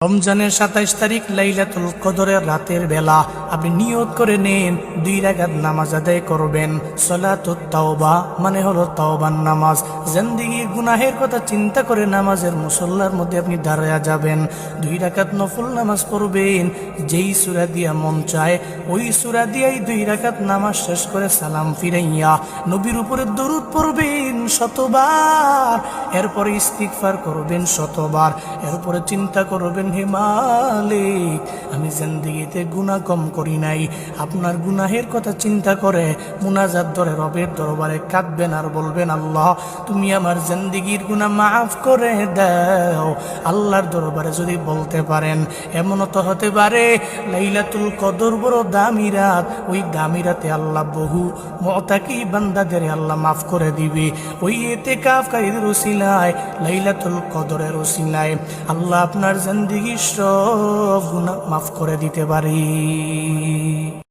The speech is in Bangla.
রমজানের ২৭ তারিখ লাইলাতুল কদরের রাতের বেলা আপনি নিয়ত করে নেন ২ রাকাত নামাজ আদায় করবেন। সালাতুত তাওবা মানে হলো তাওবার নামাজ। জিন্দেগির গুনাহের কথা চিন্তা করে নামাজের মুসল্লার মধ্যে আপনি দাঁড়ায়া যাবেন। ২ রাকাত নফল নামাজ পড়বেন। যেই সূরা দিয়া মন চায় ওই সূরা দিয়াই ২ রাকাত নামাজ শেষ করে সালাম ফিরাইয়া নবীর উপরে দরুদ পড়বেন শতবার। এরপরে ইস্তিগফার করবেন শতবার। এরপরে চিন্তা করবেন, হে মালিক, আমি জিন্দেগিতে গুনাহ কম করি নাই। আপনার গুনাহের কথা চিন্তা করে মুনাজাত ধরে রবের দরবারে কাঁদবেন আর বলবেন, আল্লাহ তুমি আমার জিন্দেগির গুনাহ মাফ করে দাও। আল্লাহর দরবারে যদি বলতে পারেন, এমনও তো হতে পারে লাইলাতুল কদর বড় দামি রাত, ওই দামি রাতে আল্লাহ বহু মুতাকি বান্দাদের আল্লাহ মাফ করে দিবে। ওই ইতিকাফকারীদের উসিলায় লাইলাতুল কদরের উসিলায় আল্লাহ আপনার জিন্দেগির সব গুনাহ মাফ করে দিতে পারে।